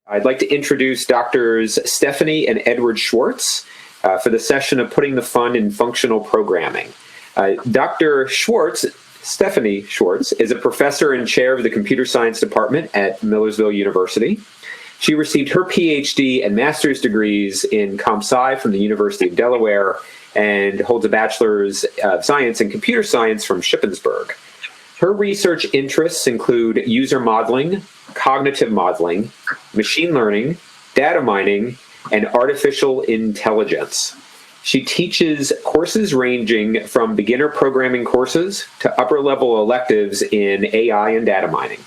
I'd like to introduce Doctors Stephanie and Edward Schwartz for the session of Putting the Fun in Functional Programming. Dr. Schwartz, Stephanie Schwartz, is a professor and chair of the Computer Science Department at Millersville University. She received her PhD and master's degrees in Comp Sci from the University of Delaware and holds a bachelor's of science in computer science from Shippensburg. Her research interests include user modeling, cognitive modeling, machine learning, data mining, and artificial intelligence. She teaches courses ranging from beginner programming courses to upper-level electives in AI and data mining.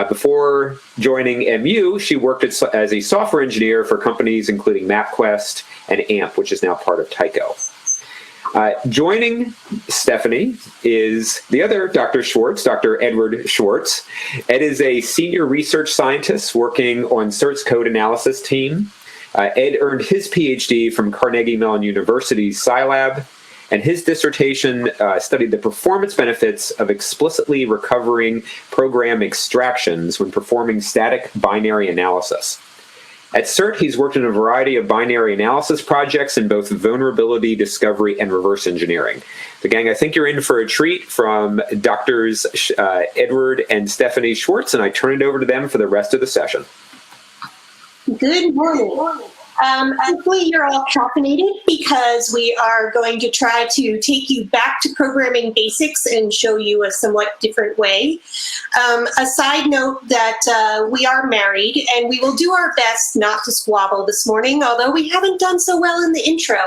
Before joining MU, she worked as a software engineer for companies including MapQuest and AMP, which is now part of Tyco. Joining Stephanie is the other Dr. Schwartz, Dr. Edward Schwartz. Ed is a senior research scientist working on CERT's code analysis team. Ed earned his PhD from Carnegie Mellon University's Scilab, and his dissertation studied the performance benefits of explicitly recovering program extractions when performing static binary analysis. At CERT, he's worked in a variety of binary analysis projects in both vulnerability discovery and reverse engineering. So, gang, I think you're in for a treat from Doctors Edward and Stephanie Schwartz, and I turn it over to them for the rest of the session. Good morning. Hopefully you're all caffeinated because we are going to try to take you back to programming basics and show you a somewhat different way. A side note that we are married and we will do our best not to squabble this morning, although we haven't done so well in the intro.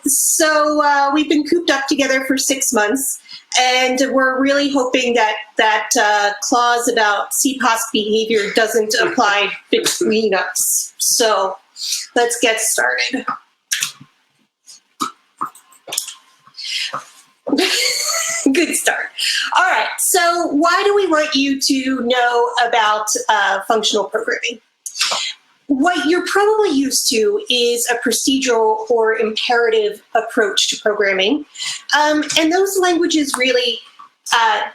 So we've been cooped up together for 6 months. And we're really hoping that clause about CPOS behavior doesn't apply between us. So let's get started. Good start. All right. So why do we want you to know about functional programming? What you're probably used to is a procedural or imperative approach to programming. And those languages really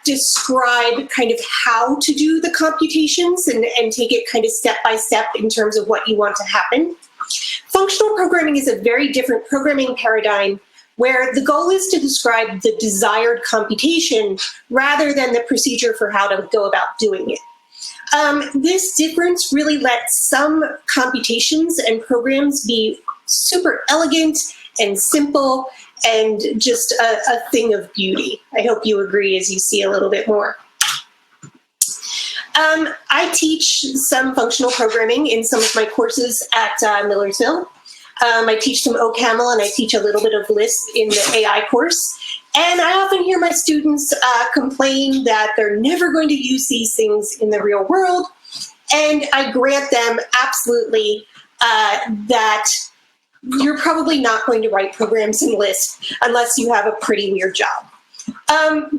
describe kind of how to do the computations and take it kind of step by step in terms of what you want to happen. Functional programming is a very different programming paradigm where the goal is to describe the desired computation rather than the procedure for how to go about doing it. This difference really lets some computations and programs be super elegant and simple and just a thing of beauty. I hope you agree as you see a little bit more. I teach some functional programming in some of my courses at Millersville. I teach some OCaml and I teach a little bit of Lisp in the AI course. And I often hear my students complain that they're never going to use these things in the real world. And I grant them absolutely that you're probably not going to write programs in Lisp unless you have a pretty weird job.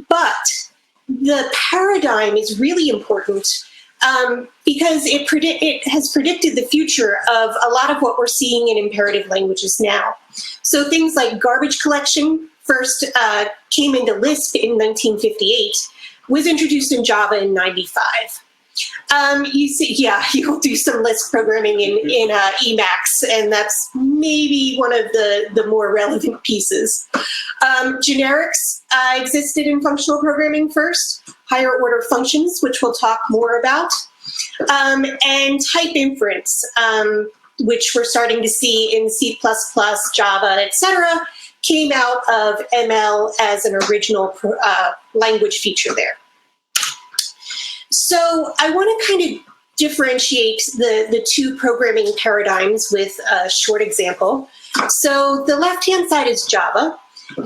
But the paradigm is really important because it has predicted the future of a lot of what we're seeing in imperative languages now. So things like garbage collection first came into Lisp in 1958, was introduced in Java in 95. You see, yeah, you'll do some Lisp programming in Emacs, and that's maybe one of the more relevant pieces. Generics existed in functional programming first, higher order functions, which we'll talk more about, and type inference, which we're starting to see in C++, Java, etc., came out of ML as an original language feature there. So I want to kind of differentiate the two programming paradigms with a short example. So the left-hand side is Java,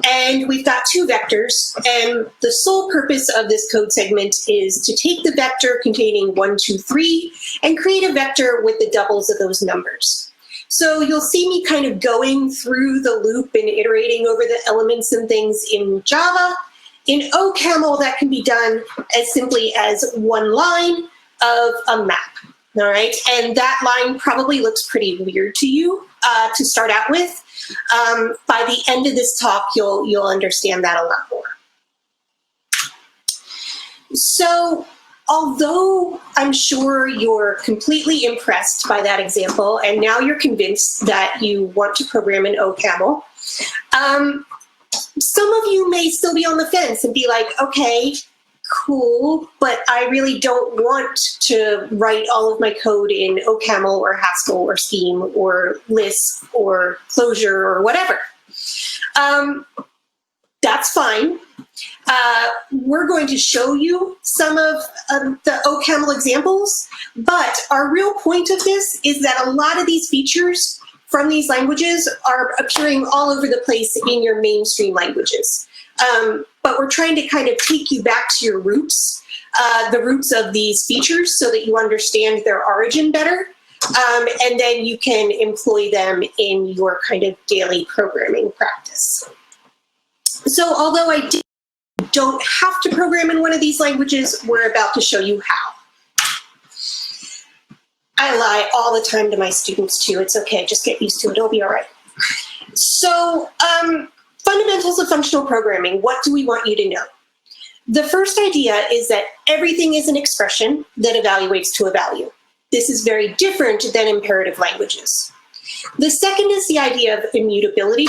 and we've got two vectors, and the sole purpose of this code segment is to take the vector containing 1, 2, 3 and create a vector with the doubles of those numbers. So you'll see me kind of going through the loop and iterating over the elements and things in Java. In OCaml, that can be done as simply as one line of a map, all right? And that line probably looks pretty weird to you to start out with. By the end of this talk, you'll understand that a lot more. So although I'm sure you're completely impressed by that example, and now you're convinced that you want to program in OCaml, some of you may still be on the fence and be like, okay, cool, but I really don't want to write all of my code in OCaml or Haskell or Scheme or Lisp or Clojure or whatever. That's fine. We're going to show you some of the OCaml examples, but our real point of this is that a lot of these features from these languages are appearing all over the place in your mainstream languages. But we're trying to kind of take you back to your roots, the roots of these features, so that you understand their origin better, and then you can employ them in your kind of daily programming practice. So although I don't have to program in one of these languages, we're about to show you how. I lie all the time to my students too. It's okay, just get used to it, it'll be all right. So fundamentals of functional programming, what do we want you to know? The first idea is that everything is an expression that evaluates to a value. This is very different than imperative languages. The second is the idea of immutability.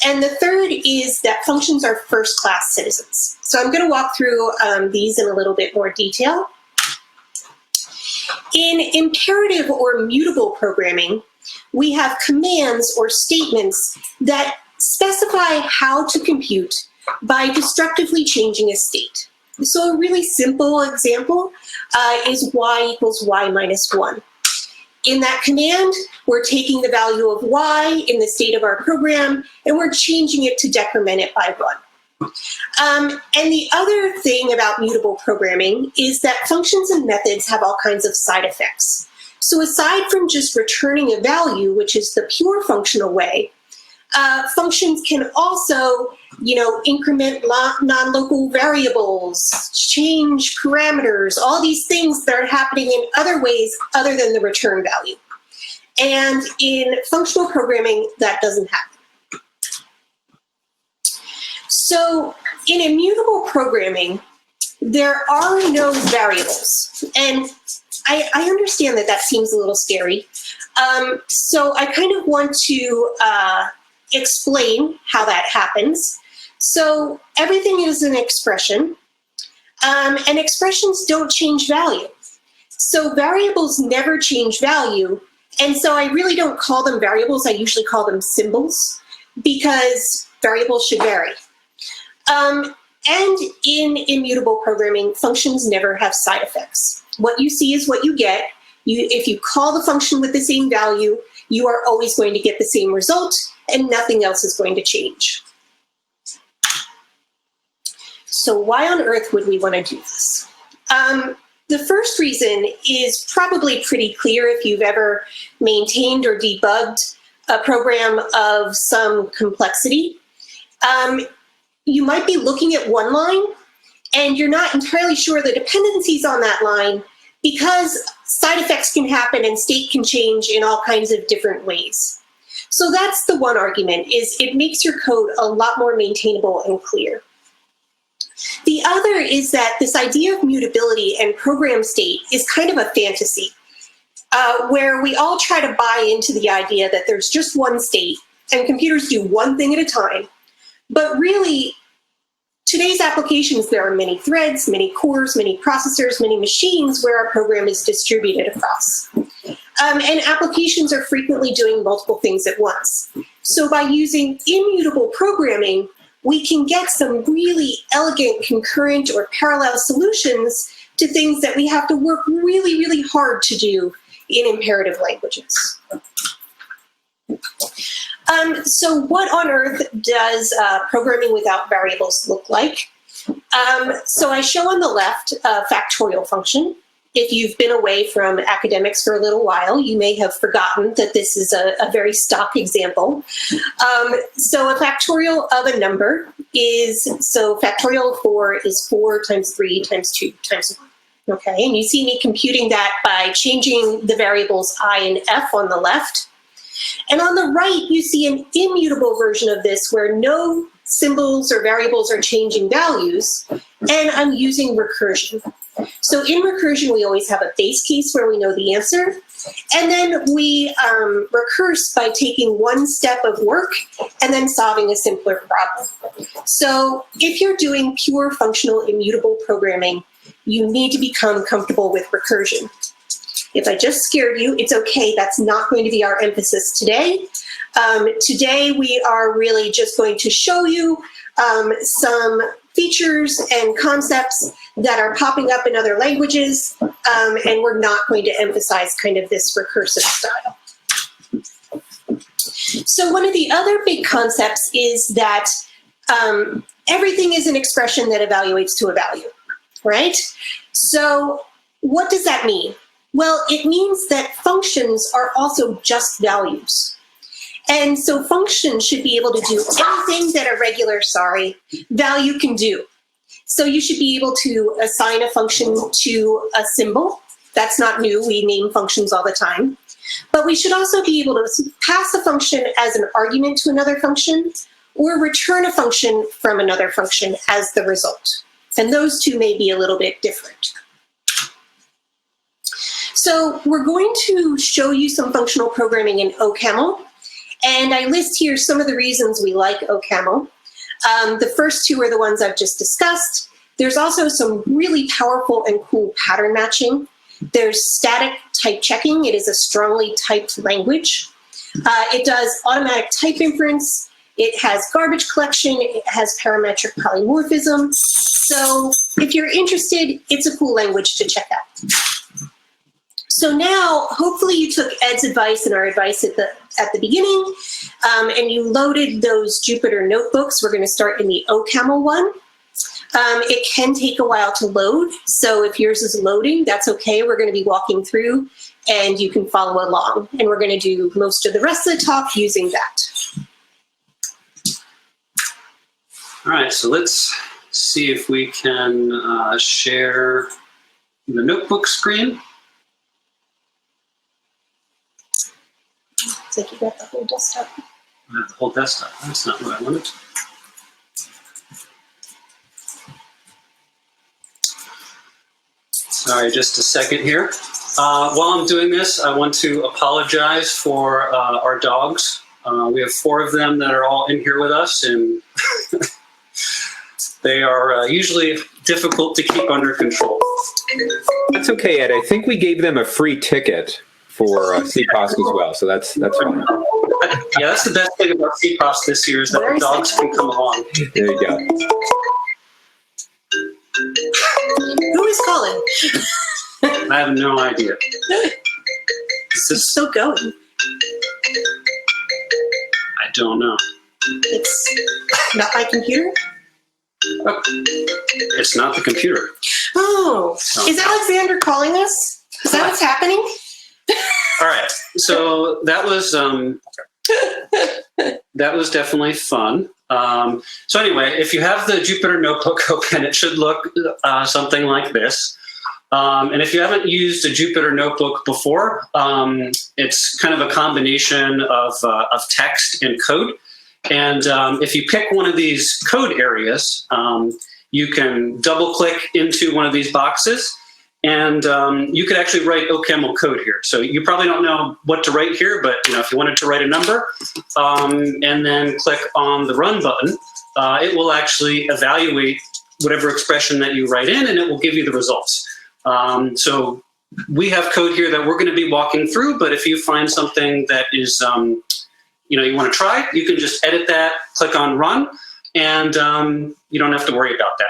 And the third is that functions are first-class citizens. So I'm going to walk through these in a little bit more detail. In imperative or mutable programming, we have commands or statements that specify how to compute by destructively changing a state. So a really simple example is y equals y minus 1. In that command, we're taking the value of y in the state of our program, and we're changing it to decrement it by 1. And the other thing about mutable programming is that functions and methods have all kinds of side effects. So aside from just returning a value, which is the pure functional way, functions can also, increment non-local variables, change parameters, all these things that are happening in other ways other than the return value. And in functional programming, that doesn't happen. So in immutable programming, there are no variables. And I understand that seems a little scary. So I kind of want to explain how that happens. So everything is an expression, and expressions don't change value. So variables never change value, and so I really don't call them variables. I usually call them symbols, because variables should vary. And in immutable programming, functions never have side effects. What you see is what you get. If you call the function with the same value, you are always going to get the same result, and nothing else is going to change. So why on earth would we want to do this? The first reason is probably pretty clear if you've ever maintained or debugged a program of some complexity. You might be looking at one line, and you're not entirely sure the dependencies on that line, because side effects can happen and state can change in all kinds of different ways. So that's the one argument, is it makes your code a lot more maintainable and clear. The other is that this idea of mutability and program state is kind of a fantasy, where we all try to buy into the idea that there's just one state and computers do one thing at a time. But really, today's applications, there are many threads, many cores, many processors, many machines where our program is distributed across. And applications are frequently doing multiple things at once. So by using immutable programming, we can get some really elegant concurrent or parallel solutions to things that we have to work really, really hard to do in imperative languages. So what on earth does programming without variables look like? So I show on the left a factorial function. If you've been away from academics for a little while, you may have forgotten that this is a very stock example. So a factorial of a number is, so factorial of 4 is 4 times 3 times 2 times 1. Okay, and you see me computing that by changing the variables I and f on the left. And on the right, you see an immutable version of this where no symbols or variables are changing values, and I'm using recursion. So in recursion, we always have a base case where we know the answer, and then we recurse by taking one step of work and then solving a simpler problem. So if you're doing pure functional immutable programming, you need to become comfortable with recursion. If I just scared you, it's okay. That's not going to be our emphasis today. Today, we are really just going to show you some features and concepts that are popping up in other languages, and we're not going to emphasize kind of this recursive style. So one of the other big concepts is that everything is an expression that evaluates to a value, right? So what does that mean? Well, it means that functions are also just values. And so functions should be able to do anything that a regular, value can do. So you should be able to assign a function to a symbol. That's not new. We name functions all the time. But we should also be able to pass a function as an argument to another function or return a function from another function as the result. And those two may be a little bit different. So we're going to show you some functional programming in OCaml. And I list here some of the reasons we like OCaml. The first two are the ones I've just discussed. There's also some really powerful and cool pattern matching. There's static type checking. It is a strongly typed language. It does automatic type inference. It has garbage collection. It has parametric polymorphism. So if you're interested, it's a cool language to check out. So now, hopefully you took Ed's advice and our advice at the beginning, and you loaded those Jupyter notebooks. We're going to start in the OCaml one. It can take a while to load, so if yours is loading, that's okay. We're going to be walking through, and you can follow along. And we're going to do most of the rest of the talk using that. All right, so let's see if we can share the notebook screen. It's like you got the whole desktop. I have the whole desktop. That's not what I wanted. Sorry, just a second here. While I'm doing this, I want to apologize for our dogs. We have 4 of them that are all in here with us, and they are usually difficult to keep under control. That's okay, Ed. I think we gave them a free ticket for CPOS as well, so that's fine. Yeah, that's the best thing about CPOS this year is that the dogs can come along. There you go. Who is calling? I have no idea. It's still going. I don't know. It's not my computer? Oh, it's not the computer. Oh, is Alexander calling us? Is that what's happening? All right, so that was definitely fun. So anyway, if you have the Jupyter Notebook open, it should look something like this. And if you haven't used a Jupyter Notebook before, it's kind of a combination of text and code. And if you pick one of these code areas, you can double click into one of these boxes. And you could actually write OCaml code here. So you probably don't know what to write here, but if you wanted to write a number and then click on the run button, it will actually evaluate whatever expression that you write in, and it will give you the results. So we have code here that we're going to be walking through, but if you find something that is, you want to try, you can just edit that, click on run, and you don't have to worry about that.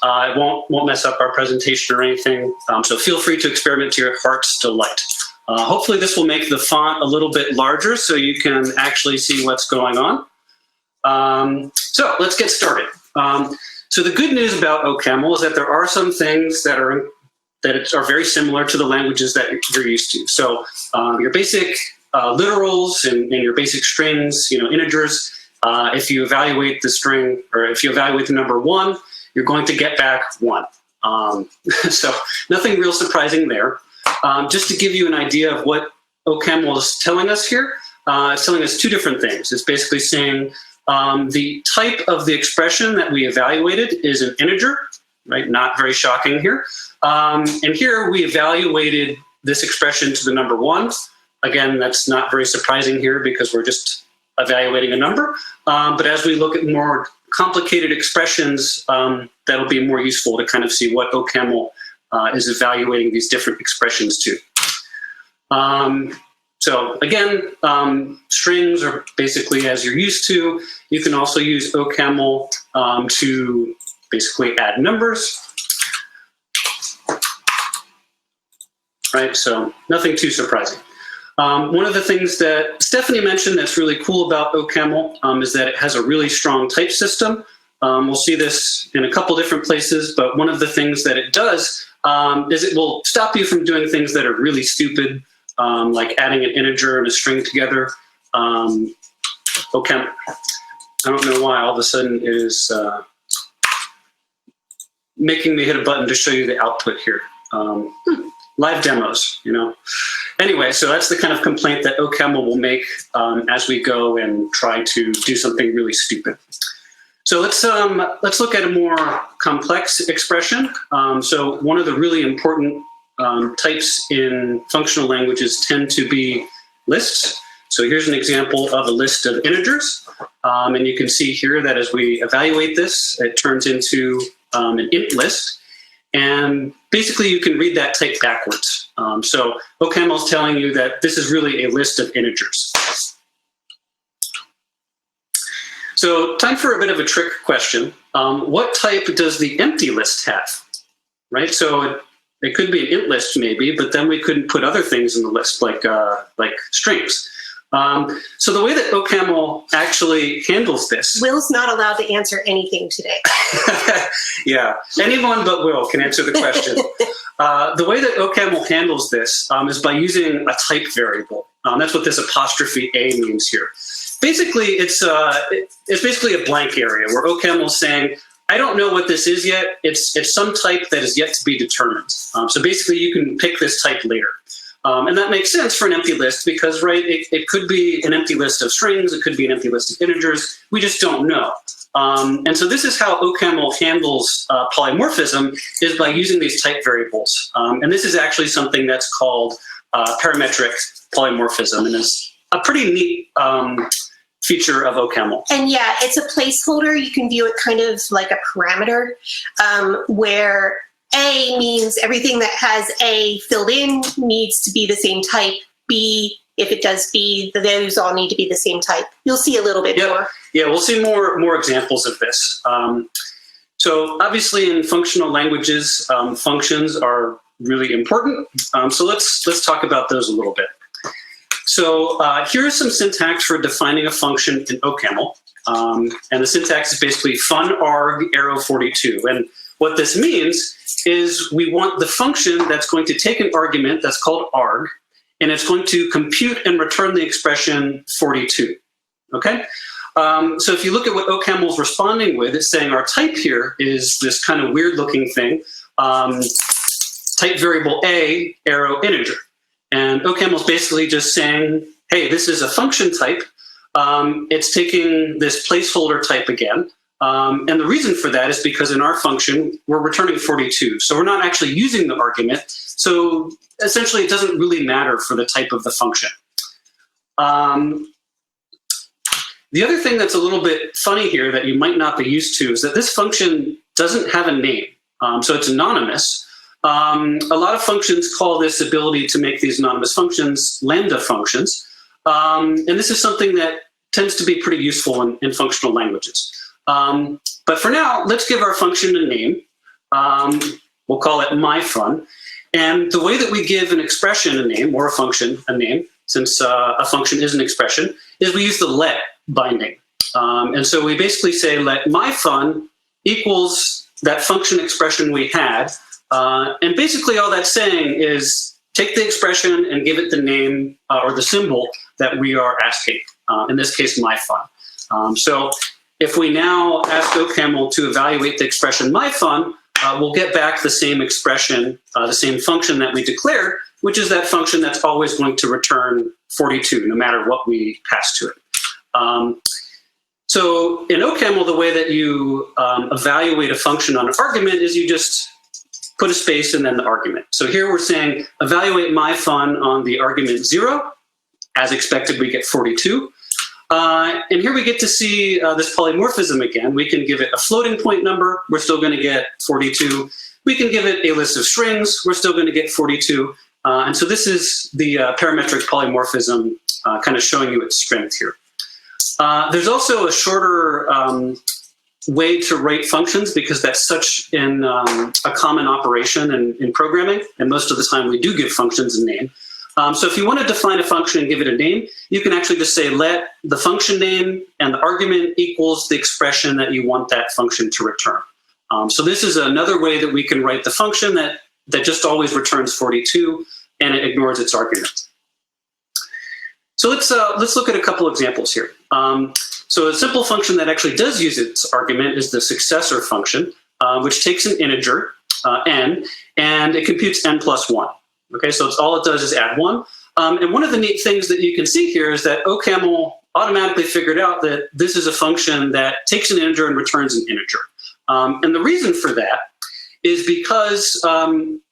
It won't mess up our presentation or anything, so feel free to experiment to your heart's delight. Hopefully this will make the font a little bit larger so you can actually see what's going on. So let's get started. So the good news about OCaml is that there are some things that are very similar to the languages that you're used to. So your basic literals and your basic strings, integers, if you evaluate the string, or if you evaluate the number 1, you're going to get back 1. So nothing real surprising there. Just to give you an idea of what OCaml is telling us here, it's telling us 2 different things. It's basically saying The type of the expression that we evaluated is an integer, right? Not very shocking here. And here we evaluated this expression to the number 1. Again, that's not very surprising here because we're just evaluating a number. But as we look at more complicated expressions, that'll be more useful to kind of see what OCaml is evaluating these different expressions to. So again, strings are basically as you're used to. You can also use OCaml to basically add numbers. Right, so nothing too surprising. One of the things that Stephanie mentioned that's really cool about OCaml is that it has a really strong type system. We'll see this in a couple different places, but one of the things that it does is it will stop you from doing things that are really stupid, like adding an integer and a string together. OCaml, I don't know why all of a sudden it is making me hit a button to show you the output here. Live demos, you know. Anyway, so that's the kind of complaint that OCaml will make as we go and try to do something really stupid. So let's look at a more complex expression. So one of the really important types in functional languages tend to be lists. So here's an example of a list of integers. And you can see here that as we evaluate this, it turns into an int list. And basically, you can read that type backwards. So OCaml is telling you that this is really a list of integers. So time for a bit of a trick question. What type does the empty list have? Right. So it could be an int list maybe, but then we couldn't put other things in the list like strings. So the way that OCaml actually handles this. Will's not allowed to answer anything today. Yeah, anyone but Will can answer the question. The way that OCaml handles this is by using a type variable. That's what this apostrophe A means here. Basically, it's basically a blank area where OCaml is saying, I don't know what this is yet. It's some type that is yet to be determined. So basically, you can pick this type later. And that makes sense for an empty list because, right, it could be an empty list of strings, it could be an empty list of integers, we just don't know. And so this is how OCaml handles polymorphism, is by using these type variables. And this is actually something that's called parametric polymorphism, and is a pretty neat feature of OCaml. And yeah, it's a placeholder. You can view it kind of like a parameter where A means everything that has A filled in needs to be the same type. B, if it does B, those all need to be the same type. You'll see a little bit more. Yeah, we'll see more examples of this. So obviously in functional languages, functions are really important. So let's talk about those a little bit. So here's some syntax for defining a function in OCaml. And the syntax is basically fun arg arrow 42. And what this means is we want the function that's going to take an argument that's called arg, and it's going to compute and return the expression 42, okay? So if you look at what OCaml is responding with, it's saying our type here is this kind of weird looking thing, type variable A, arrow integer. And OCaml is basically just saying, hey, this is a function type. It's taking this placeholder type again. And the reason for that is because in our function, we're returning 42. So we're not actually using the argument. So essentially, it doesn't really matter for the type of the function. The other thing that's a little bit funny here that you might not be used to is that this function doesn't have a name. So it's anonymous. A lot of functions call this ability to make these anonymous functions lambda functions. And this is something that tends to be pretty useful in functional languages. But for now, let's give our function a name. We'll call it myFun. And the way that we give an expression a name, or a function a name, since a function is an expression, is we use the let binding. And so we basically say let myFun equals that function expression we had. And basically all that's saying is take the expression and give it the name or the symbol that we are asking, in this case, myFun. So if we now ask OCaml to evaluate the expression myFun, we'll get back the same expression, the same function that we declared, which is that function that's always going to return 42, no matter what we pass to it. So in OCaml, the way that you evaluate a function on an argument is you just put a space and then the argument. So here we're saying evaluate my fun on the argument 0. As expected, we get 42. And here we get to see this polymorphism again. We can give it a floating point number. We're still going to get 42. We can give it a list of strings. We're still going to get 42. And so this is the parametric polymorphism kind of showing you its strength here. There's also a shorter way to write functions because that's such a common operation in programming. And most of the time we do give functions a name. So if you want to define a function and give it a name, you can actually just say let the function name and the argument equals the expression that you want that function to return. So this is another way that we can write the function that just always returns 42 and it ignores its argument. So let's look at a couple examples here. So a simple function that actually does use its argument is the successor function, which takes an integer, n, and it computes n plus 1. Okay, so all it does is add 1. And one of the neat things that you can see here is that OCaml automatically figured out that this is a function that takes an integer and returns an integer. And the reason for that is because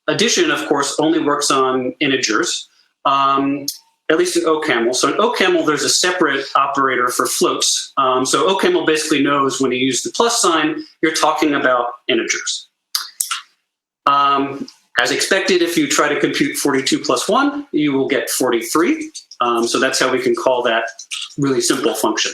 addition, of course, only works on integers, at least in OCaml. So in OCaml, there's a separate operator for floats. So OCaml basically knows when you use the plus sign, you're talking about integers. As expected, if you try to compute 42 plus 1, you will get 43. So that's how we can call that really simple function.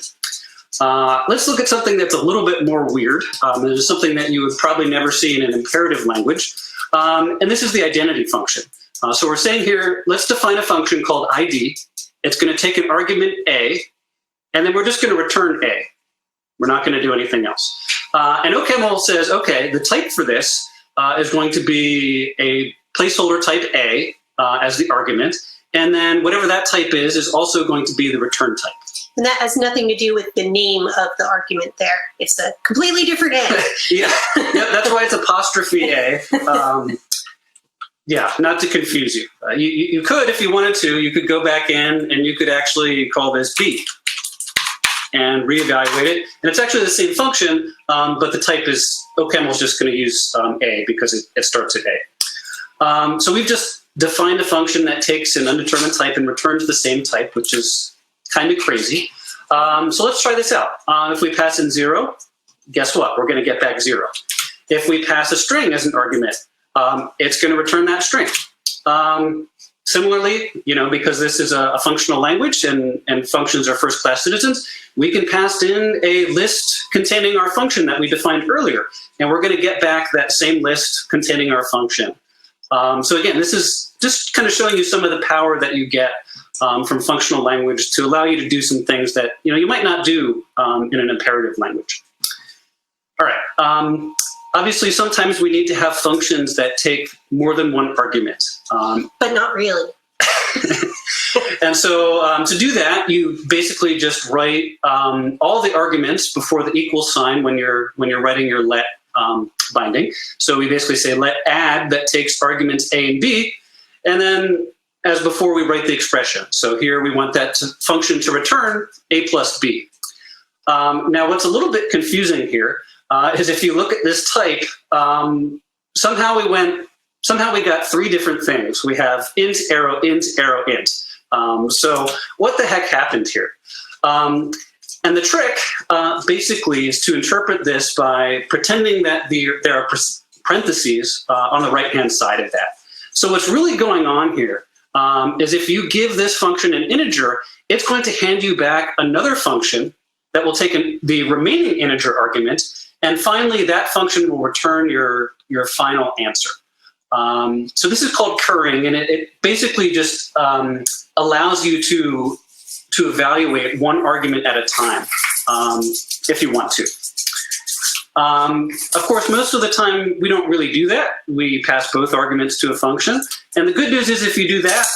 Let's look at something that's a little bit more weird. This is something that you would probably never see in an imperative language. And this is the identity function. So we're saying here, let's define a function called ID. It's going to take an argument A, and then we're just going to return A. We're not going to do anything else. And OCaml says, okay, the type for this is going to be a placeholder type A as the argument. And then whatever that type is also going to be the return type. And that has nothing to do with the name of the argument there. It's a completely different A. Yeah, that's why it's apostrophe A. Yeah, not to confuse you. You could, if you wanted to, you could go back in and you could actually call this B and reevaluate it. And it's actually the same function, but the type is, OCaml is just going to use A because it starts at A. So we've just defined a function that takes an undetermined type and returns the same type, which is kind of crazy. So let's try this out. If we pass in 0, guess what? We're going to get back 0. If we pass a string as an argument, it's going to return that string. Similarly, because this is a functional language and functions are first-class citizens, we can pass in a list containing our function that we defined earlier, and we're going to get back that same list containing our function. So again, this is just kind of showing you some of the power that you get from functional language to allow you to do some things that you might not do in an imperative language. All right. Obviously, sometimes we need to have functions that take more than one argument. But not really. And so to do that, you basically just write all the arguments before the equal sign when you're writing your let binding. So we basically say let add that takes arguments A and B, and then as before, we write the expression. So here we want that function to return A plus B. Now, what's a little bit confusing here is if you look at this type, somehow we got 3 different things. We have int, arrow, int, arrow, int. So what the heck happened here? And the trick basically is to interpret this by pretending that there are parentheses on the right-hand side of that. So what's really going on here is if you give this function an integer, it's going to hand you back another function that will take the remaining integer argument, and finally that function will return your final answer. So this is called curring, and it basically just allows you to evaluate one argument at a time if you want to. Of course, most of the time we don't really do that. We pass both arguments to a function. And the good news is if you do that,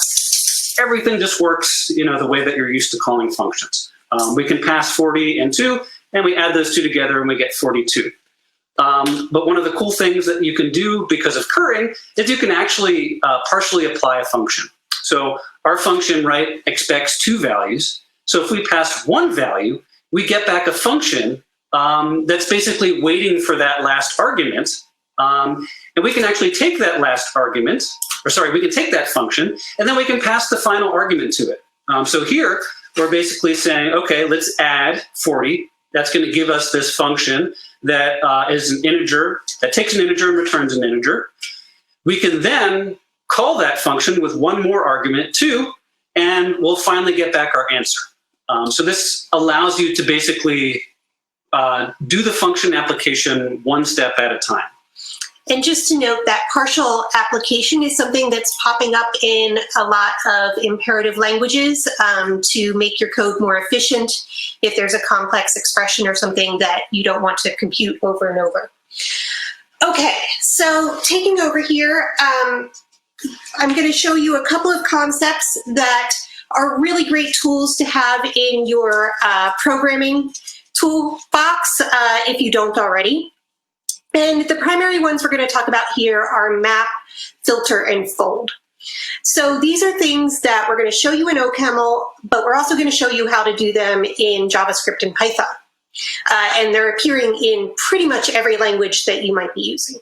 everything just works the way that you're used to calling functions. We can pass 40 and 2, and we add those two together and we get 42. But one of the cool things that you can do because of curring is you can actually partially apply a function. So our function, right, expects 2 values. So if we pass 1 value, we get back a function that's basically waiting for that last argument. And we can actually take that last argument, we can take that function, and then we can pass the final argument to it. So here, we're basically saying, okay, let's add 40. That's going to give us this function that is an integer, that takes an integer and returns an integer. We can then call that function with one more argument, 2, and we'll finally get back our answer. So this allows you to basically do the function application one step at a time. And just to note that partial application is something that's popping up in a lot of imperative languages to make your code more efficient if there's a complex expression or something that you don't want to compute over and over. Okay, so taking over here, I'm going to show you a couple of concepts that are really great tools to have in your programming toolbox if you don't already. And the primary ones we're going to talk about here are map, filter, and fold. So these are things that we're going to show you in OCaml, but we're also going to show you how to do them in JavaScript and Python. And they're appearing in pretty much every language that you might be using.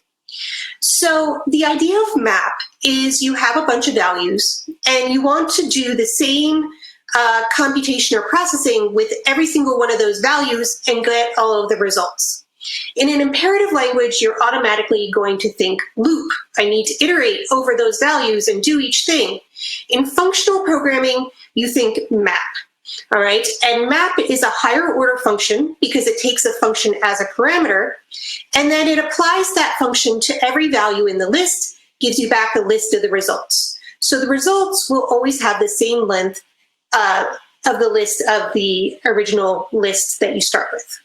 So the idea of map is you have a bunch of values and you want to do the same computation or processing with every single one of those values and get all of the results. In an imperative language, you're automatically going to think loop. I need to iterate over those values and do each thing. In functional programming, you think map. All right, and map is a higher order function because it takes a function as a parameter, and then it applies that function to every value in the list, gives you back a list of the results. So the results will always have the same length of the list of the original lists that you start with.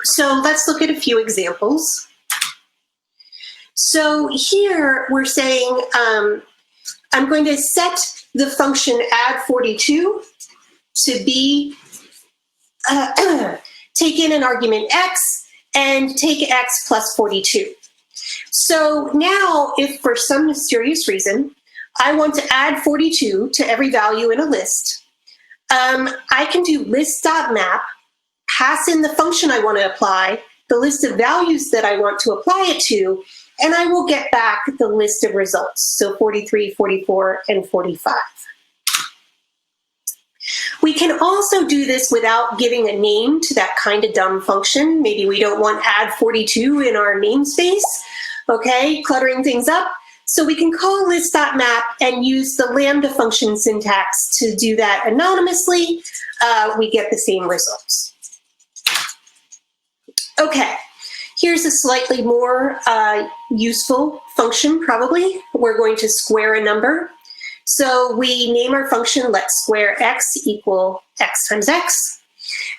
So let's look at a few examples. So here we're saying I'm going to set the function add42 to be, take in an argument x and take x plus 42. So now if for some mysterious reason I want to add 42 to every value in a list, I can do list.map, pass in the function I want to apply, the list of values that I want to apply it to, and I will get back the list of results. So 43, 44, and 45. We can also do this without giving a name to that kind of dumb function. Maybe we don't want add 42 in our namespace, okay, cluttering things up. So we can call list.map and use the lambda function syntax to do that anonymously. We get the same results. Okay, here's a slightly more useful function probably. We're going to square a number. So we name our function let square x equal x times x.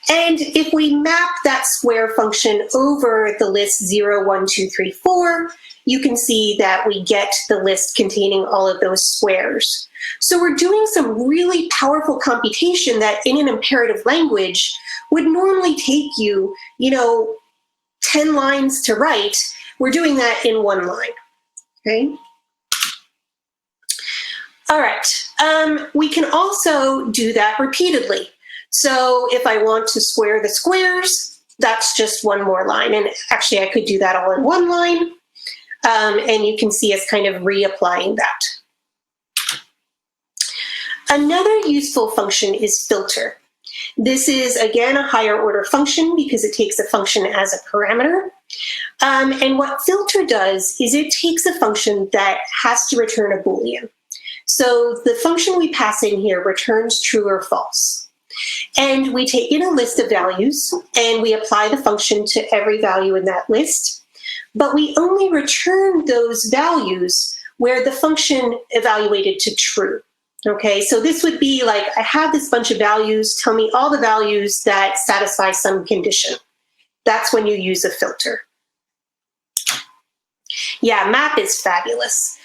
And if we map that square function over the list 0, 1, 2, 3, 4, you can see that we get the list containing all of those squares. So we're doing some really powerful computation that in an imperative language would normally take you, 10 lines to write. We're doing that in one line, okay? All right, we can also do that repeatedly. So if I want to square the squares, that's just one more line. And actually I could do that all in one line. And you can see us kind of reapplying that. Another useful function is filter. This is, again, a higher order function because it takes a function as a parameter. And what filter does is it takes a function that has to return a Boolean. So the function we pass in here returns true or false. And we take in a list of values and we apply the function to every value in that list. But we only return those values where the function evaluated to true. Okay, so this would be like, I have this bunch of values, tell me all the values that satisfy some condition. That's when you use a filter. Yeah, map is fabulous.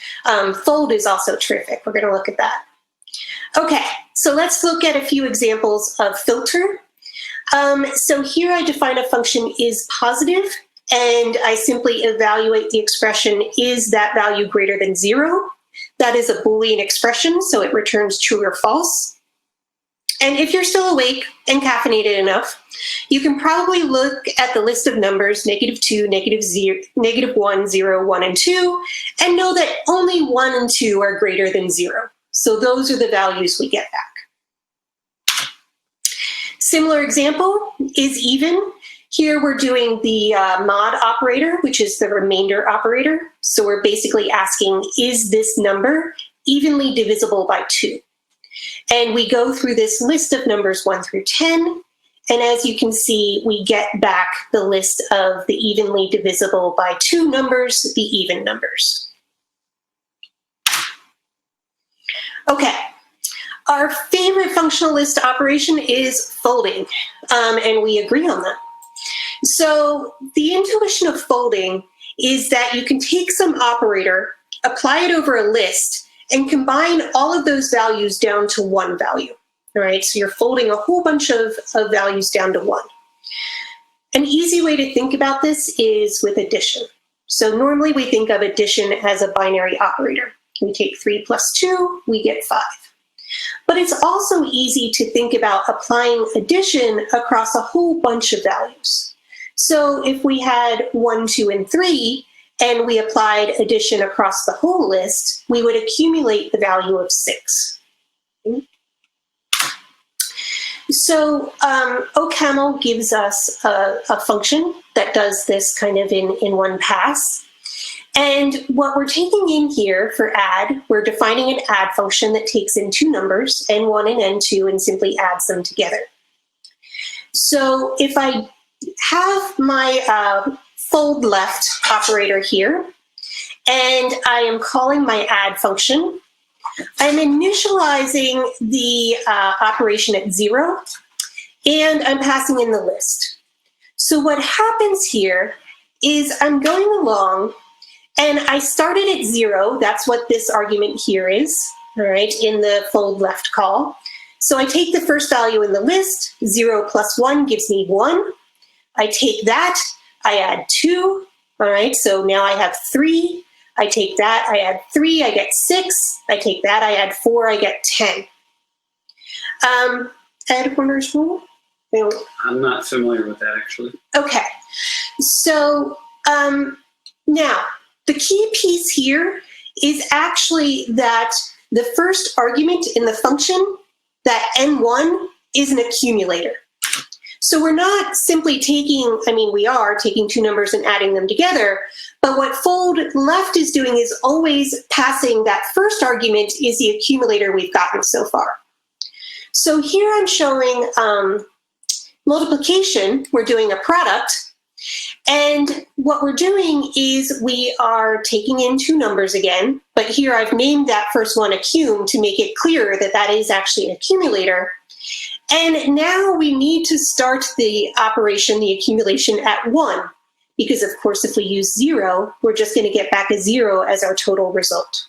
Fold is also terrific. We're going to look at that. Okay, so let's look at a few examples of filter. So here I define a function is positive, and I simply evaluate the expression, is that value greater than 0? That is a Boolean expression, so it returns true or false. And if you're still awake and caffeinated enough, you can probably look at the list of numbers, -2, -1, 0, 1, and 2, and know that only 1 and 2 are greater than 0. So those are the values we get back. Similar example is even. Here we're doing the mod operator, which is the remainder operator. So we're basically asking, is this number evenly divisible by 2? And we go through this list of numbers 1 through 10. And as you can see, we get back the list of the evenly divisible by 2 numbers, the even numbers. Okay, our favorite functional list operation is folding, and we agree on that. So the intuition of folding is that you can take some operator, apply it over a list, and combine all of those values down to one value. All right, so you're folding a whole bunch of values down to 1. An easy way to think about this is with addition. So normally we think of addition as a binary operator. We take 3 plus 2, we get 5. But it's also easy to think about applying addition across a whole bunch of values. So if we had 1, 2, and 3, and we applied addition across the whole list, we would accumulate the value of 6. So OCaml gives us a function that does this kind of in one pass. And what we're taking in here for add, we're defining an add function that takes in 2 numbers, n1 and n2, and simply adds them together. So if I have my fold left operator here, and I am calling my add function, I'm initializing the operation at 0, and I'm passing in the list. So what happens here is I'm going along, and I started at 0. That's what this argument here is, all right, in the fold left call. So I take the first value in the list. 0 plus 1 gives me 1. I take that, I add 2, all right, so now I have 3. I take that, I add 3, I get 6. I take that, I add 4, I get 10. Add Horner's rule? I'm not familiar with that, actually. Okay, so now the key piece here is actually that the first argument in the function, that n1, is an accumulator. So we're not simply taking, we are taking 2 numbers and adding them together, but what fold left is doing is always passing that first argument is the accumulator we've gotten so far. So here I'm showing multiplication. We're doing a product. And what we're doing is we are taking in 2 numbers again, but here I've named that first one accum to make it clear that that is actually an accumulator. And now we need to start the operation, the accumulation, at 1, because of course if we use 0, we're just going to get back a 0 as our total result.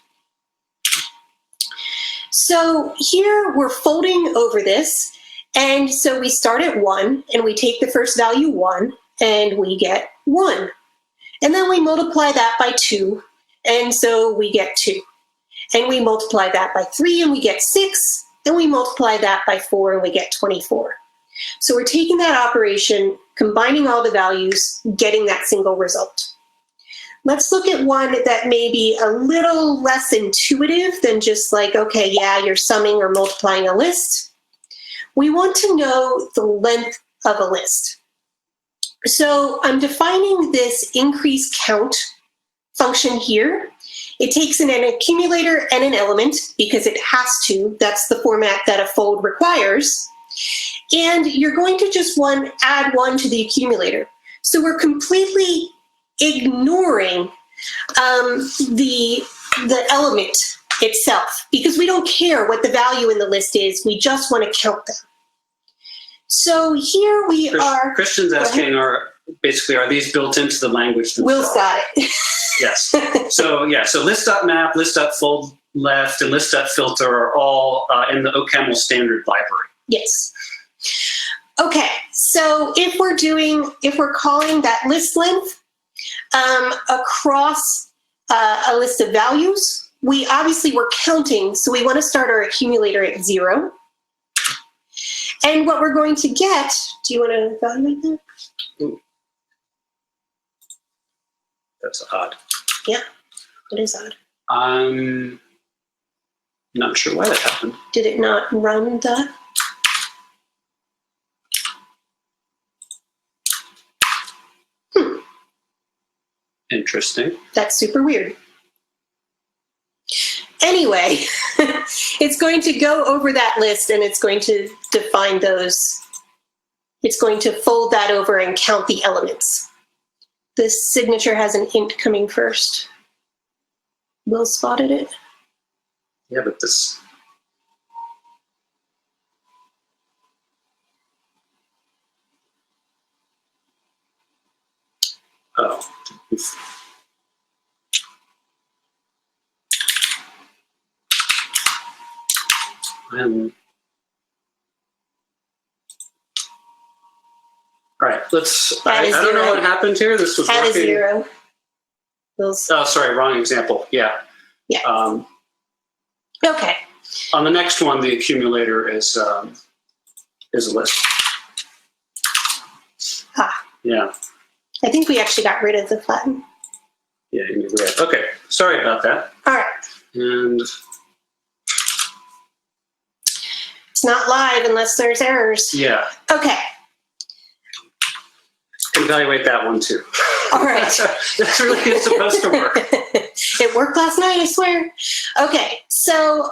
So here we're folding over this, and so we start at 1, and we take the first value 1, and we get 1. And then we multiply that by 2, and so we get 2. And we multiply that by 3, and we get 6. And we multiply that by 4, and we get 24. So we're taking that operation, combining all the values, getting that single result. Let's look at one that may be a little less intuitive than just like, okay, yeah, you're summing or multiplying a list. We want to know the length of a list. So I'm defining this increase count function here. It takes in an accumulator and an element because it has to. That's the format that a fold requires. And you're going to just add 1 to the accumulator. So we're completely ignoring the element itself because we don't care what the value in the list is. We just want to count them. So here we are. Christian's asking, are these built into the language themselves? Will's got it. Yes. So list.map, list.fold left, and list.filter are all in the OCaml standard library. Yes. Okay. So if we're calling that list length across a list of values, we're counting. So we want to start our accumulator at 0. And what we're going to get, do you want to evaluate that? Ooh. That's odd. Yeah, it is odd. I'm not sure why that happened. Did it not run the? Interesting. That's super weird. Anyway, it's going to go over that list and it's going to define those. It's going to fold that over and count the elements. This signature has an int coming first. Will spotted it. Yeah, but this. Oh. Oof. All right, let's. I don't know what happened here. This was add working. a 0. Those, Oh, sorry, wrong example. Yeah. yeah. Okay. On the next one, the accumulator is a list. Ah. Yeah. I think we actually got rid of the flatten. Yeah, you need red. Okay, sorry about that. All right. And it's not live unless there's errors. yeah, Okay. evaluate that one too. All right. That's really supposed to work. It worked last night, I swear. Okay, so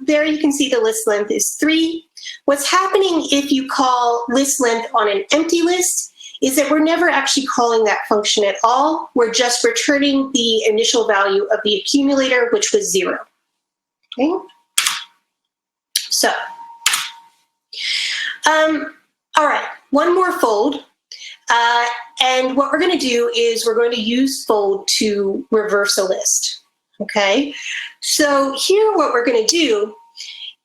there you can see the list length is 3. What's happening if you call list length on an empty list is that we're never actually calling that function at all. We're just returning the initial value of the accumulator, which was 0. Okay? So, all right, one more fold. And what we're going to do is we're going to use fold to reverse a list. Okay? So here what we're going to do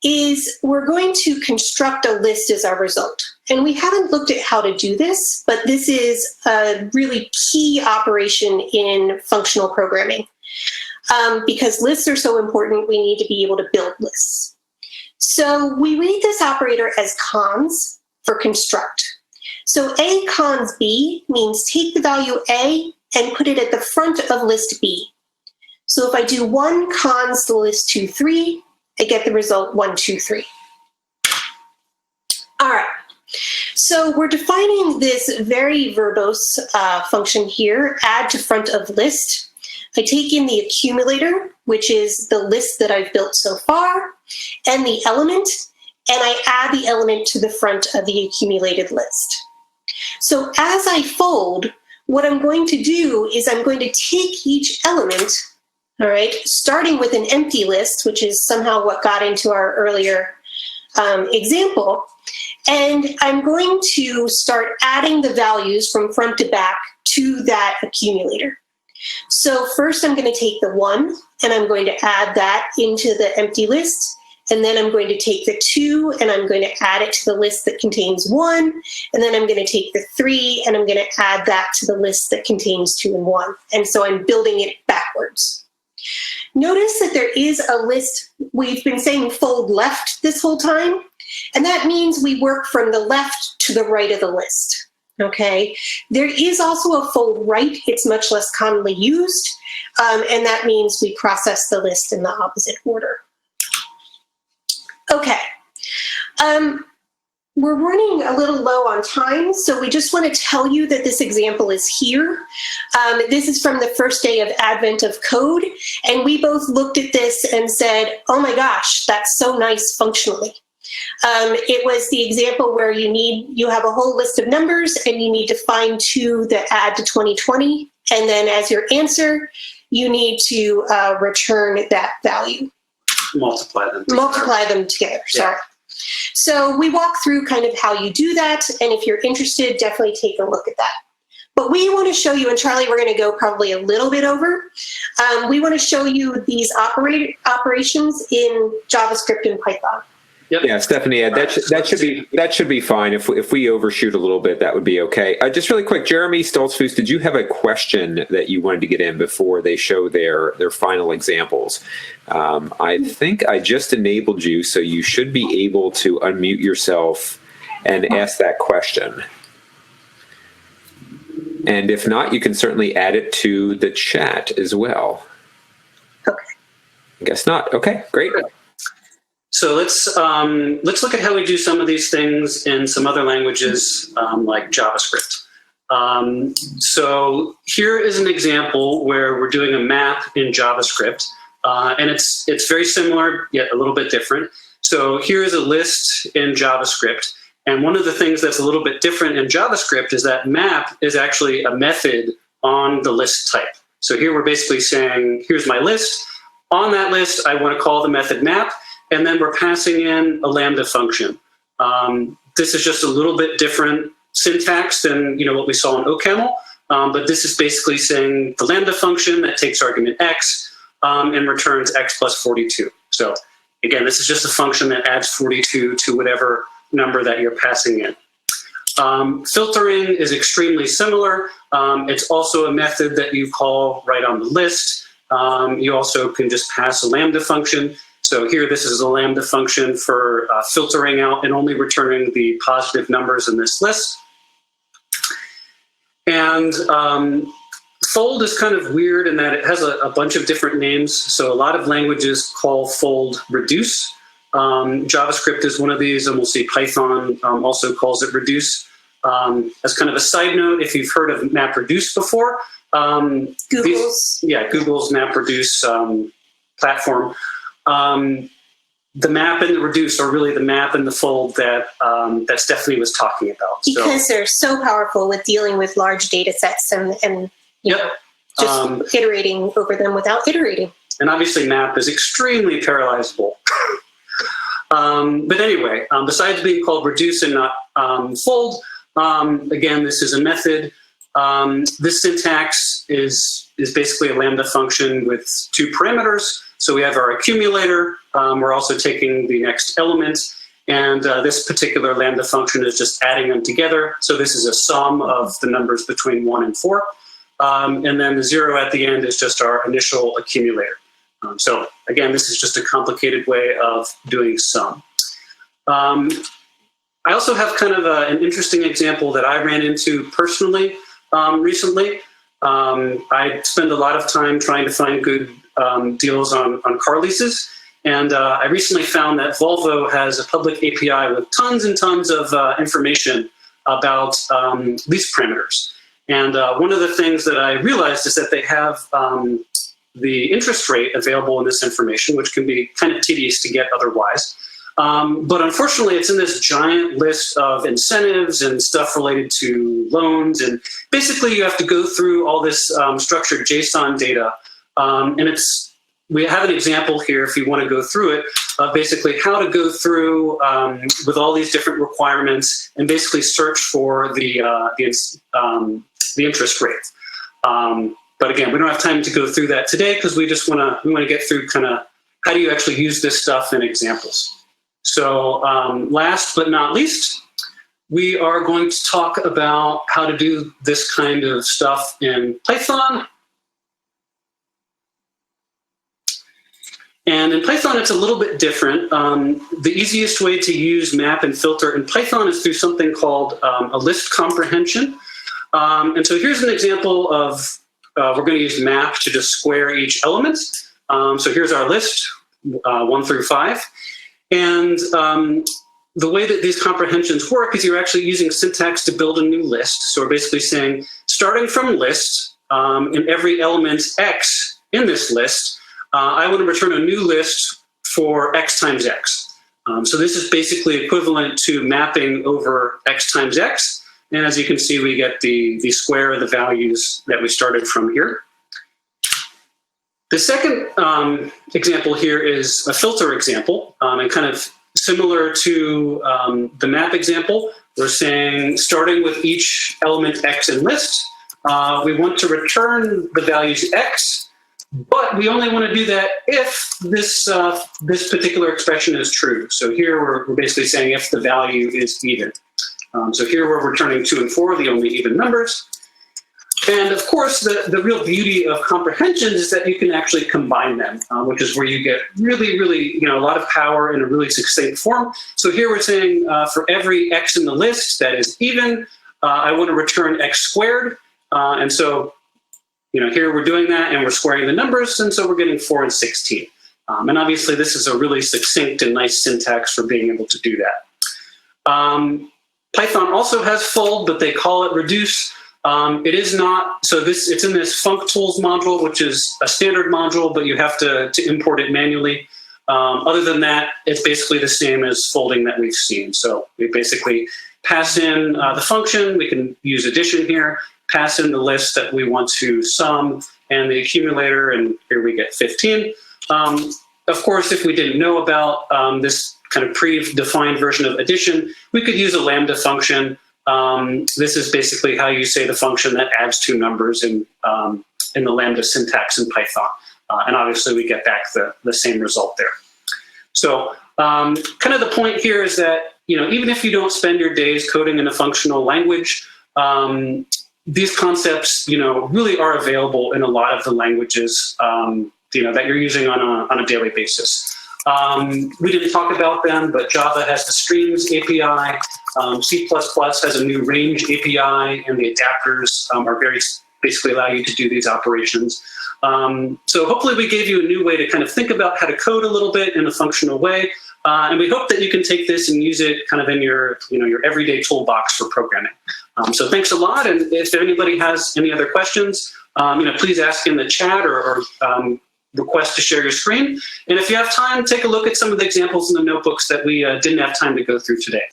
is we're going to construct a list as our result. And we haven't looked at how to do this, but this is a really key operation in functional programming. Because lists are so important, we need to be able to build lists. So we read this operator as cons for construct. So A cons B means take the value A and put it at the front of list B. So if I do 1 cons the list 2, 3, I get the result 1, 2, 3. All right. So we're defining this very verbose function here, add to front of list. I take in the accumulator, which is the list that I've built so far, and the element, and I add the element to the front of the accumulated list. So as I fold, what I'm going to do is I'm going to take each element, all right, starting with an empty list, which is somehow what got into our earlier example, and I'm going to start adding the values from front to back to that accumulator. So first I'm going to take the 1, and I'm going to add that into the empty list. And then I'm going to take the 2 and I'm going to add it to the list that contains 1. And then I'm going to take the 3 and I'm going to add that to the list that contains 2 and 1. And so I'm building it backwards. Notice that there is a list. We've been saying fold left this whole time. And that means we work from the left to the right of the list. Okay. There is also a fold right. It's much less commonly used. And that means we process the list in the opposite order. Okay, we're running a little low on time, so we just want to tell you that this example is here. This is from the first day of Advent of Code, and we both looked at this and said, oh my gosh, that's so nice functionally. It was the example where you have a whole list of numbers and you need to find 2 that add to 2020, and then as your answer, you need to return that value. Multiply them together, sorry. Yeah. So we walk through kind of how you do that, and if you're interested, definitely take a look at that. But we want to show you, and Charlie, we're going to go probably a little bit over, we want to show you these operations in JavaScript and Python. Yep. Yeah, Stephanie, that should be fine. If we overshoot a little bit, that would be okay. Just really quick, Jeremy Stoltzfus, did you have a question that you wanted to get in before they show their final examples? I think I just enabled you, so you should be able to unmute yourself and ask that question. And if not, you can certainly add it to the chat as well. Okay. I guess not. Okay, great. So let's look at how we do some of these things in some other languages like JavaScript. So here is an example where we're doing a map in JavaScript, and it's very similar yet a little bit different. So here is a list in JavaScript, and one of the things that's a little bit different in JavaScript is that map is actually a method on the list type. So here we're basically saying, here's my list. On that list, I want to call the method map, and then we're passing in a Lambda function. This is just a little bit different syntax than what we saw in OCaml, but this is basically saying the Lambda function that takes argument x and returns x plus 42. So again, this is just a function that adds 42 to whatever number that you're passing in. Filtering is extremely similar. It's also a method that you call right on the list. You also can just pass a Lambda function. So here, this is a Lambda function for filtering out and only returning the positive numbers in this list. And fold is kind of weird in that it has a bunch of different names. So a lot of languages call fold reduce. JavaScript is one of these, and we'll see Python also calls it reduce. As kind of a side note, if you've heard of MapReduce before, Google's MapReduce platform, the map and the reduce are really the map and the fold that Stephanie was talking about. Because they're so powerful with dealing with large data sets and just iterating over them without iterating. And obviously map is extremely parallelizable. But anyway, besides being called reduce and not fold, again, this is a method. This syntax is basically a Lambda function with two parameters. So we have our accumulator. We're also taking the next element. And this particular Lambda function is just adding them together. So this is a sum of the numbers between 1 and 4. And then the 0 at the end is just our initial accumulator. So again, this is just a complicated way of doing sum. I also have kind of an interesting example that I ran into personally recently. I spend a lot of time trying to find good deals on car leases. And I recently found that Volvo has a public API with tons and tons of information about lease parameters. And one of the things that I realized is that they have the interest rate available in this information, which can be kind of tedious to get otherwise. But unfortunately, it's in this giant list of incentives and stuff related to loans. And basically, you have to go through all this structured JSON data. And we have an example here, if you want to go through it, of basically how to go through with all these different requirements and basically search for the interest rate. But again, we don't have time to go through that today because we just want to get through kind of how do you actually use this stuff in examples. So last but not least, we are going to talk about how to do this kind of stuff in Python. And in Python, it's a little bit different. The easiest way to use map and filter in Python is through something called a list comprehension. And so here's an example of, we're going to use map to just square each element. So here's our list, 1 through 5. And the way that these comprehensions work is you're actually using syntax to build a new list. So we're basically saying, starting from list, in every element x in this list, I want to return a new list for x times x. So this is basically equivalent to mapping over x times x. And as you can see, we get the square of the values that we started from here. The second example here is a filter example, and kind of similar to the map example. We're saying, starting with each element x in list, we want to return the values x, but we only want to do that if this particular expression is true. So here we're basically saying if the value is even. So here we're returning 2 and 4, the only even numbers. And of course, the real beauty of comprehensions is that you can actually combine them, which is where you get really, a lot of power in a really succinct form. So here we're saying for every x in the list that is even, I want to return x squared. And so, here we're doing that and we're squaring the numbers. And so we're getting 4 and 16. And obviously, this is a really succinct and nice syntax for being able to do that. Python also has fold, but they call it reduce. It is not, so it's in this func tools module, which is a standard module, but you have to import it manually. Other than that, it's basically the same as folding that we've seen. So we basically pass in the function, we can use addition here, pass in the list that we want to sum and the accumulator, and here we get 15. Of course, if we didn't know about this kind of pre-defined version of addition, we could use a lambda function. This is basically how you say the function that adds two numbers in the lambda syntax in Python. And obviously we get back the same result there. So kind of the point here is that, even if you don't spend your days coding in a functional language, these concepts, really are available in a lot of the languages, that you're using on a daily basis. We didn't talk about them, but Java has the streams API. C++ has a new range API, and the adapters are basically allow you to do these operations. So hopefully we gave you a new way to kind of think about how to code a little bit in a functional way. And we hope that you can take this and use it kind of in your everyday toolbox for programming. So thanks a lot. And if anybody has any other questions, please ask in the chat or request to share your screen. And if you have time, take a look at some of the examples in the notebooks that we didn't have time to go through today.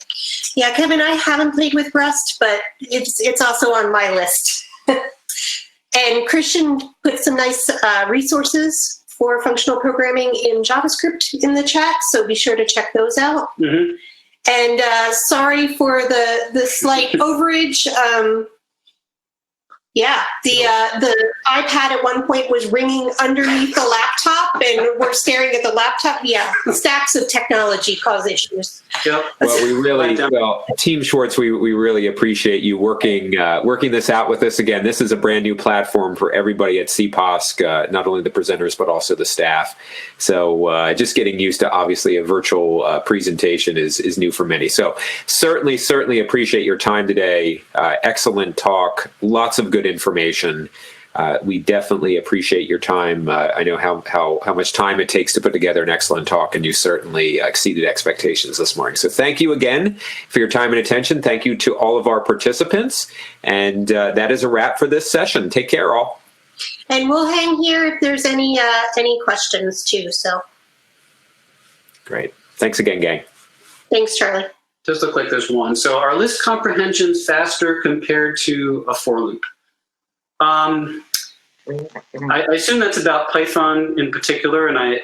Yeah, Kevin, I haven't played with Rust, but it's also on my list. And Christian put some nice resources for functional programming in JavaScript in the chat, so be sure to check those out. Mm-hmm. And sorry for the slight overage. Yeah, the iPad at one point was ringing underneath the laptop, and we're staring at the laptop. Yeah, stacks of technology cause issues. Yep. Well, Team Schwartz, we really appreciate you working this out with us. Again, this is a brand new platform for everybody at CPOSC, not only the presenters but also the staff. So just getting used to obviously a virtual presentation is new for many. So certainly appreciate your time today. Excellent talk. Lots of good information. We definitely appreciate your time. I know how much time it takes to put together an excellent talk, and you certainly exceeded expectations this morning. So thank you again for your time and attention. Thank you to all of our participants. And that is a wrap for this session. Take care, all. And we'll hang here if there's any questions too. So great. Thanks again, gang. Thanks, Charlie. Does look like there's one. So are list comprehensions faster compared to a for loop? I assume that's about Python in particular, and I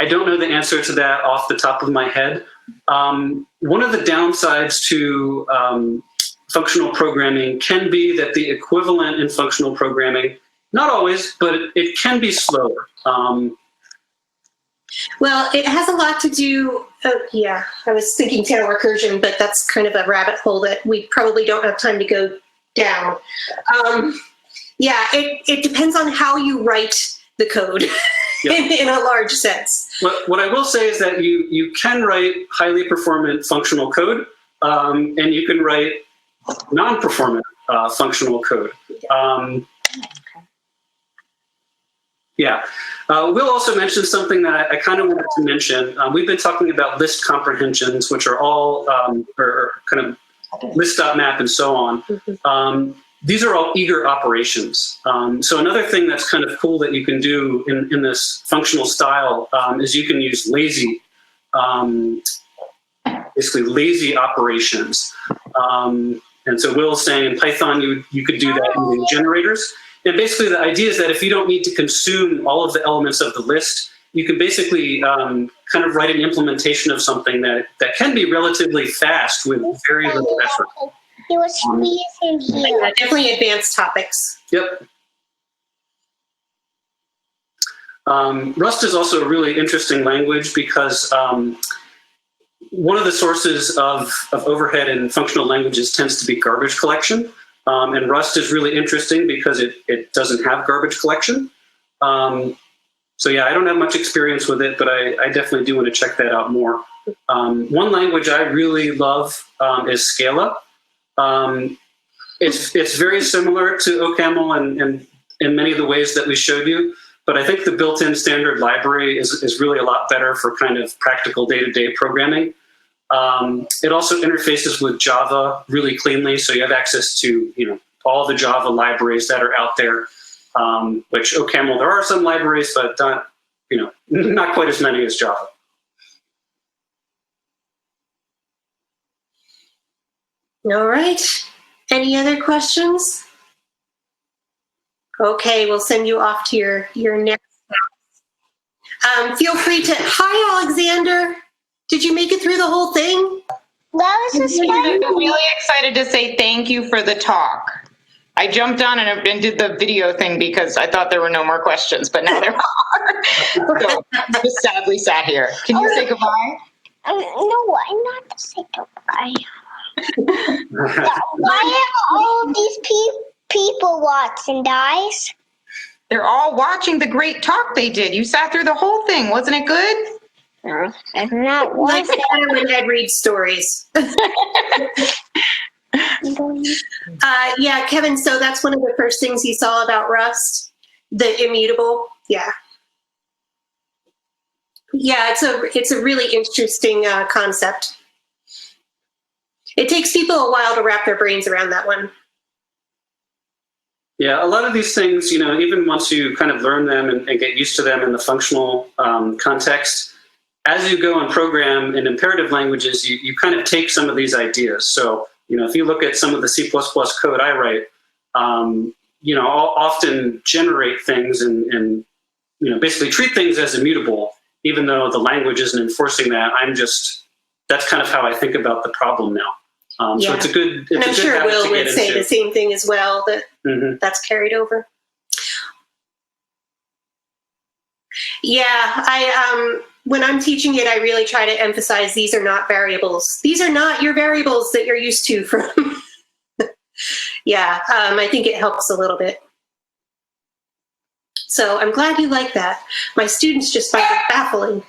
don't know the answer to that off the top of my head. One of the downsides to functional programming can be that the equivalent in functional programming, not always, but it can be slower. Well, it has a lot to do, I was thinking tail recursion, but that's kind of a rabbit hole that we probably don't have time to go down. It depends on how you write the code. Yep. in a large sense. What I will say is that you can write highly performant functional code, and you can write non-performant functional code. We'll also mention something that I kind of wanted to mention. We've been talking about list comprehensions, which are all or kind of list.map and so on. These are all eager operations. So another thing that's kind of cool that you can do in this functional style is you can use lazy, basically lazy operations. And so Will's saying in Python you could do that using generators. And basically the idea is that if you don't need to consume all of the elements of the list, you can basically kind of write an implementation of something that can be relatively fast with very little effort. He was squeezing here. Definitely advanced topics. Yep. Rust is also a really interesting language because one of the sources of overhead in functional languages tends to be garbage collection. And Rust is really interesting because it doesn't have garbage collection. So yeah, I don't have much experience with it, but I definitely do want to check that out more. One language I really love is Scala. It's very similar to OCaml and in many of the ways that we showed you, but I think the built-in standard library is really a lot better for kind of practical day-to-day programming. It also interfaces with Java really cleanly, so you have access to all the Java libraries that are out there. Which OCaml, there are some libraries, but not quite as many as Java. All right. Any other questions? Okay, we'll send you off to your next class. Feel free to, hi, Alexander. Did you make it through the whole thing? That was just fun. I'm really excited to say thank you for the talk. I jumped on and did the video thing because I thought there were no more questions, but now there are. So just sadly sat here. Can you say goodbye? No, I'm not to say goodbye. Why are all these people watching, guys? They're all watching the great talk they did. You sat through the whole thing. Wasn't it good? No, I'm not Like watching. when Ed reads stories. Yeah, Kevin, so that's one of the first things you saw about Rust, the immutable. Yeah. Yeah, it's a really interesting concept. It takes people a while to wrap their brains around that one. Yeah, a lot of these things, even once you kind of learn them and get used to them in the functional context, as you go and program in imperative languages, you kind of take some of these ideas. So, if you look at some of the C++ code I write, I'll often generate things and basically treat things as immutable, even though the language isn't enforcing that. That's kind of how I think about the problem now. So it's a good. And I'm sure Will would say the same thing as well. That's carried over. Yeah, when I'm teaching it, I really try to emphasize these are not variables. These are not your variables that you're used to from. Yeah, I think it helps a little bit. So I'm glad you like that. My students just find it baffling.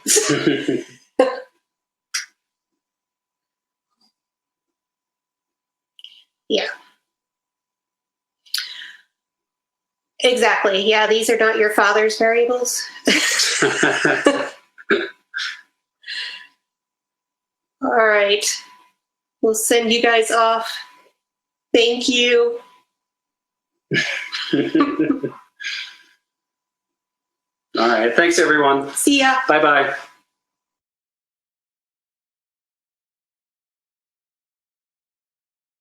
Yeah. Exactly. Yeah, these are not your father's variables. All right. We'll send you guys off. Thank you. All right. Thanks, everyone. See ya. Bye-bye.